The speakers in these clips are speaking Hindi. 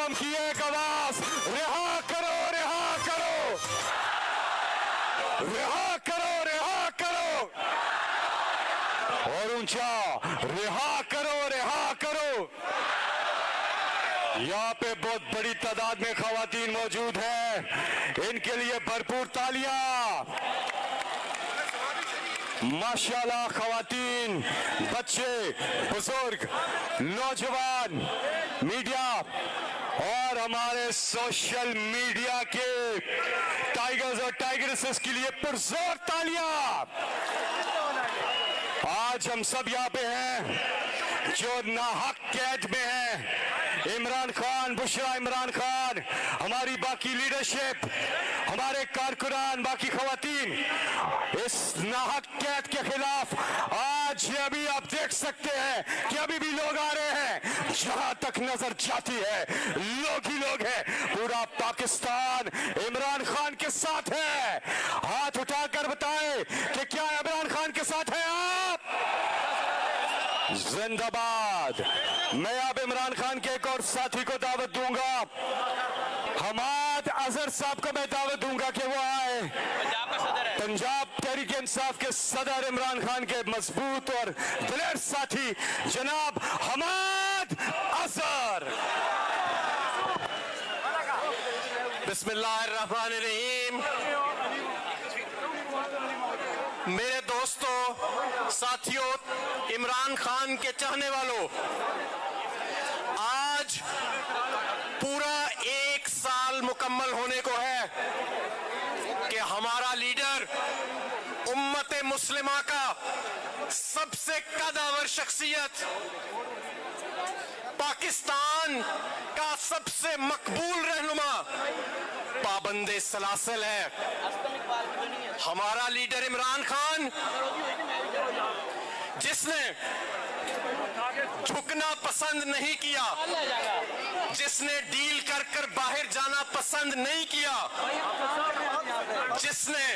आवाम की एक आवाज, रिहा करो, रिहा करो, रिहा करो, रिहा करो, और ऊंचा, रिहा करो, रिहा करो। यहाँ पे बहुत बड़ी तादाद में खवातीन मौजूद हैं, इनके लिए भरपूर तालियां। माशाल्लाह, खवातीन, बच्चे, बुजुर्ग, नौजवान, मीडिया और हमारे सोशल मीडिया के टाइगर्स और टाइगरेसेस के लिए पुरजोर तालियां। आज हम सब यहाँ पे हैं जो नाहक कैद में हैं। इमरान खान, बुशरा इमरान खान, हमारी बाकी लीडरशिप, हमारे कारकुनान, बाकी खवातीन इस नाहक कैद के खिलाफ आज अभी आप देख सकते हैं कि अभी भी लोग आ रहे हैं। जहां तक नजर जाती है लोग ही लोग हैं। पूरा पाकिस्तान इमरान खान के साथ है। हाथ उठाकर बताएं कि क्या इमरान खान के साथ है आप? जिंदाबाद। मैं अब इमरान खान के एक और साथी को दावत दूंगा, हमाद अजहर साहब को मैं दावत दूंगा कि वो आए। पंजाब तहरीक इंसाफ के सदर इमरान खान के मजबूत और दिलेर साथी जनाब हमाद अजहर। बिस्मिल्लाहिर्रहमानिर्रहीम। मेरे दोस्तों, साथियों, इमरान खान के चाहने वालों, आज पूरा 1 साल मुकम्मल होने को है कि हमारा लीडर उम्मत मुस्लिमा का सबसे कदावर शख्सियत, पाकिस्तान का सबसे मकबूल रहनुमा पाबंदे सलासल है। हमारा लीडर इमरान खान, जिसने झुकना पसंद नहीं किया, जिसने डील कर कर बाहर जाना पसंद नहीं किया, जिसने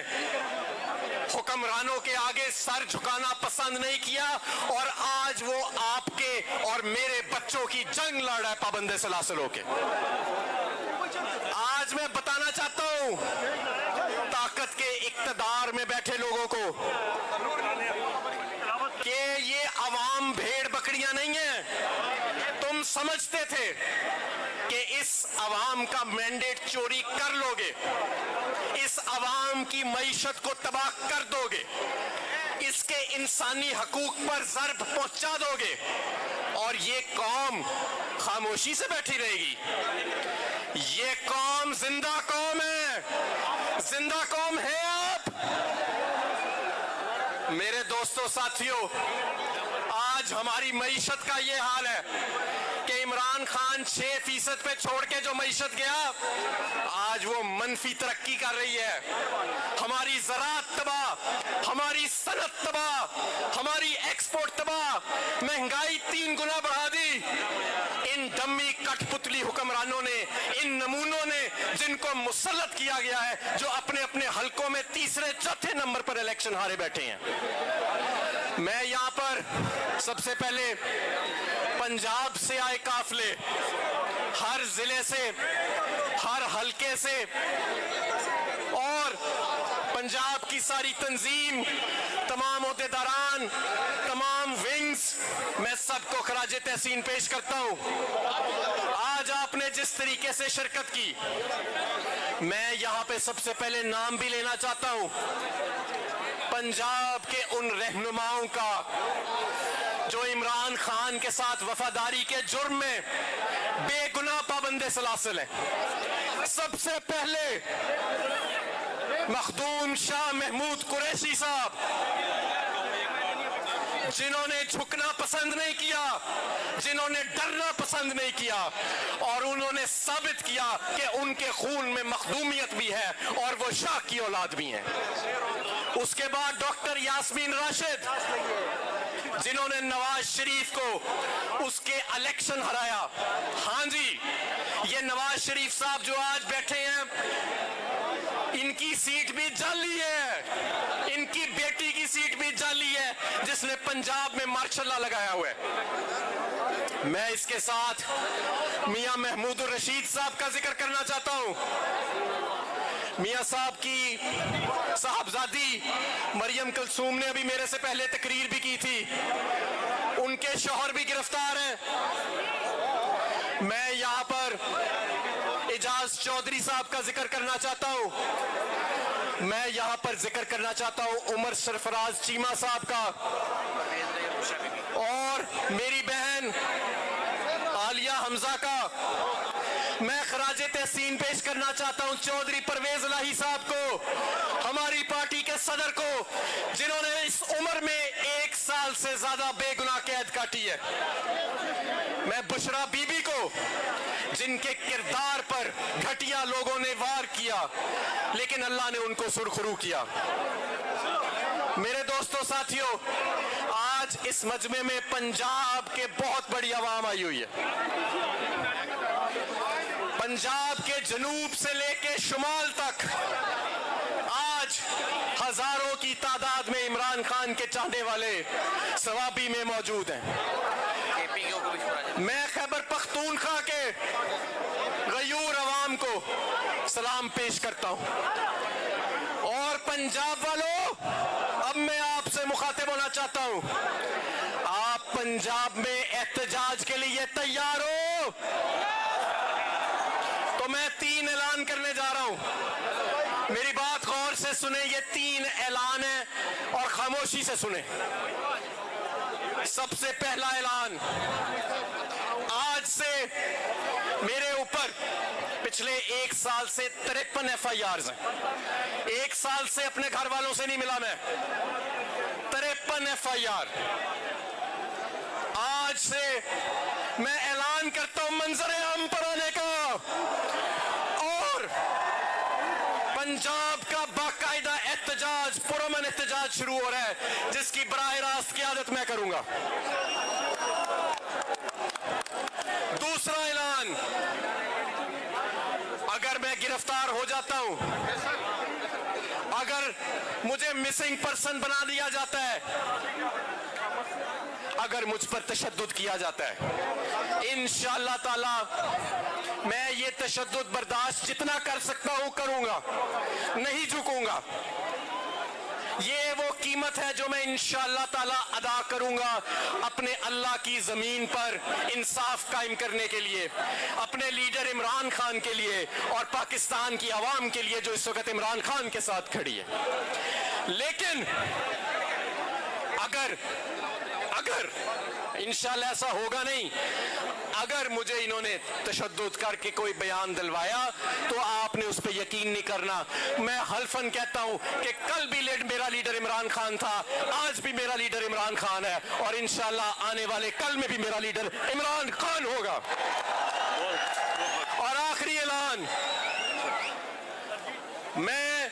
हुक्मरानों के आगे सर झुकाना पसंद नहीं किया, और आज वो आपके और मेरे बच्चों की जंग लड़ रहा है पाबंदे सलासल होके। आज मैं बताना चाहता हूं ताकत के इक्तदार में बैठे लोगों को कि ये अवाम भेड़ बकरियां नहीं है। तुम समझते थे कि इस अवाम का मैंडेट चोरी कर लोगे, इस अवाम की मईशत को तबाह कर दोगे, इसके इंसानी हकूक पर ज़र्ब पहुंचा दोगे, और ये कौम खामोशी से बैठी रहेगी। ये कौम जिंदा कौम है, जिंदा कौम है आप। मेरे दोस्तों, साथियों, आज हमारी मईशत का ये हाल है कि इमरान खान 6% पे छोड़ के जो मईशत गया, आज वो मनफी तरक्की कर रही है। हमारी ज़राअत तबाह, हमारी सनत तबाह, हमारी एक्सपोर्ट तबाह, महंगाई 3 गुना बढ़ा दी। इन डम्मी कठपुतली हुक्मरानों ने, इन नमूनों ने जिनको मुसल्लत किया गया है, जो अपने अपने हलकों में 3रे 4थे नंबर पर इलेक्शन हारे बैठे हैं। मैं यहाँ पर सबसे पहले पंजाब से आए काफले, हर जिले से, हर हलके से, और पंजाब की सारी तंजीम, तमाम ओहदेदारान, तमाम विंग्स, मैं सबको खराजे तहसीन पेश करता हूं। आज आपने जिस तरीके से शिरकत की, मैं यहां पे सबसे पहले नाम भी लेना चाहता हूं पंजाब के उन रहनुमाओं का जो इमरान खान के साथ वफादारी के जुर्म में बेगुनाह पाबंदे सलासिल है। सबसे पहले मखदूम शाह महमूद कुरैशी साहब, जिन्होंने झुकना पसंद नहीं किया, जिन्होंने डरना पसंद नहीं किया, और उन्होंने साबित किया कि उनके खून में मखदूमियत भी है और वो शाह की औलाद भी हैं। उसके बाद डॉक्टर यास्मीन राशिद, जिन्होंने नवाज शरीफ को उसके इलेक्शन हराया। हाँ जी, ये नवाज शरीफ साहब जो आज बैठे हैं, इनकी सीट भी जाली है, इनकी बेटी की सीट भी जाली है, जिसने पंजाब में मार्शल लॉ लगाया हुआ है। मैं इसके साथ मियां महमूद रशीद साहब का जिक्र करना चाहता हूं। मियां साहब की साहबजादी मरियम कुलसूम ने अभी मेरे से पहले तकरीर भी की थी, उनके शौहर भी गिरफ्तार हैं। मैं यहां पर एजाज चौधरी साहब का जिक्र करना चाहता हूं। मैं यहां पर जिक्र करना चाहता हूं उमर सरफराज चीमा साहब का, और मेरी बहन आलिया हमजा का। मैं खराजे तहसीन पेश करना चाहता हूं चौधरी परवेज इलाही साहब को, हमारी पार्टी के सदर को, जिन्होंने इस उम्र में 1 साल से ज्यादा बेगुनाह कैद काटी है। मैं बुशरा बीबी को, जिनके किरदार पर घटिया लोगों ने वार किया, लेकिन अल्लाह ने उनको सुरखरू किया। मेरे दोस्तों साथियों, आज इस मजमे में पंजाब के बहुत बड़ी आवाम आई हुई है। पंजाब के जनूब से लेके शुमाल तक आज हजारों की तादाद में इमरान खान के चाहने वाले सवाबी में मौजूद हैं। मैं खैबर पख्तूनख्वा के गयूर अवाम को सलाम पेश करता हूं। और पंजाब वालों, अब मैं आपसे मुखातिब होना चाहता हूं। आप पंजाब में एहतजाज के लिए तैयार हो? तो मैं 3 ऐलान करने जा रहा हूं। मेरी बात गौर से सुने, ये 3 ऐलान है और खामोशी से सुने। सबसे पहला ऐलान, आज से मेरे ऊपर पिछले 1 साल से 53 FIRs हैं। 1 साल से अपने घर वालों से नहीं मिला मैं। 53 FIR। आज से मैं ऐलान करता हूं मंजर आम पर आने का, और पंजाब का बाकायदा एहतजाज, पुरअमन एहतजाज शुरू हो रहा है, जिसकी बराह रास्त क़यादत मैं करूंगा। दूसरा ऐलान, अगर मैं गिरफ्तार हो जाता हूं, अगर मुझे मिसिंग पर्सन बना दिया जाता है, अगर मुझ पर तशद्दुद किया जाता है, इंशाअल्लाह ताला मैं ये तशद्दुद बर्दाश्त जितना कर सकता हूं करूंगा, नहीं झुकूंगा। ये वो कीमत है जो मैं इंशाअल्लाह ताला अदा करूंगा अपने अल्लाह की जमीन पर इंसाफ कायम करने के लिए, अपने लीडर इमरान खान के लिए और पाकिस्तान की आवाम के लिए जो इस वक्त इमरान खान के साथ खड़ी है। लेकिन अगर इंशाअल्लाह ऐसा होगा नहीं, अगर मुझे इन्होंने तशद्दुद करके कोई बयान दिलवाया तो आपने उस पर यकीन नहीं करना। मैं हल्फन कहता हूं कि कल भी मेरा लीडर इमरान खान था, आज भी मेरा लीडर इमरान खान है, और इंशाअल्लाह आने वाले कल में भी मेरा लीडर इमरान खान होगा। और आखिरी ऐलान, मैं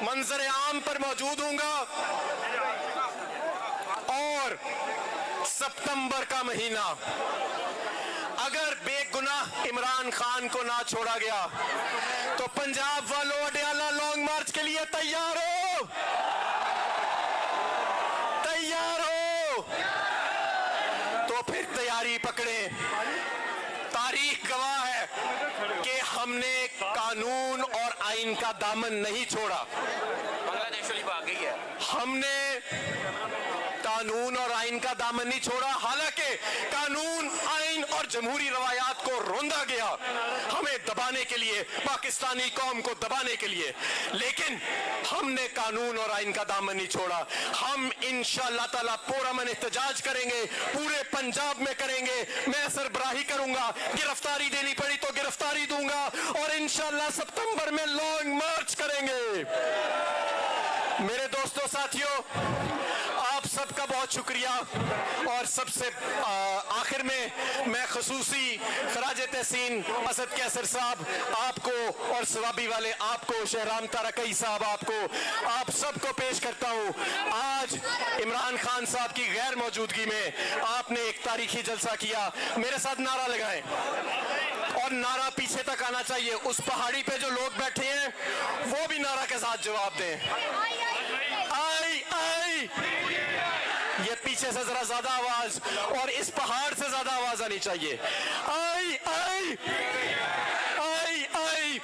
मंजर आम पर मौजूद हूंगा, और सितंबर का महीना अगर बेगुनाह इमरान खान को ना छोड़ा गया तो पंजाब वालों, अडयाला लॉन्ग मार्च के लिए तैयार हो? तैयार हो? तो फिर तैयारी पकड़े। तारीख गवाह है कि हमने कानून और आइन का दामन नहीं छोड़ा। बांग्लादेश वाली बात गई है, हमने कानून और आइन का दामन नहीं छोड़ा। हालांकि कानून, आइन और जमहूरी रवायात को रोंदा गया हमें दबाने के लिए, पाकिस्तानी कौम को दबाने के लिए, लेकिन हमने कानून और आइन का दामन नहीं छोड़ा। हम इंशाअल्लाह ताला पुरअमन एहतजाज करेंगे, पूरे पंजाब में करेंगे। मैं सरबराही करूंगा, गिरफ्तारी देनी पड़ी तो गिरफ्तारी दूंगा, और इंशाअल्लाह सितंबर में लॉन्ग मार्च करेंगे। मेरे दोस्तों साथियों, आप सबका बहुत शुक्रिया। और सबसे आखिर में मैं खसूसी खराजे तहसीन असद कैसर साहब आपको, और सवाबी वाले आपको, शहराम तारकई साहब आपको, आप सबको पेश करता हूं। आज इमरान खान साहब की गैर मौजूदगी में आपने एक तारीखी जलसा किया। मेरे साथ नारा लगाएं, और नारा पीछे तक आना चाहिए। उस पहाड़ी पे जो लोग बैठे हैं वो भी नारा के साथ जवाब दें, आई आई। ये पीछे से जरा ज्यादा आवाज, और इस पहाड़ से ज्यादा आवाज आनी चाहिए। आई आई आई आई,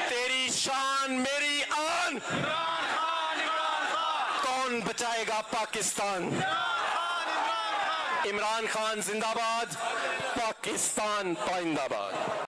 तेरी शान मेरी आन, कौन बचाएगा पाकिस्तान? इमरान खान जिंदाबाद, पाकिस्तान पाइंदाबाद।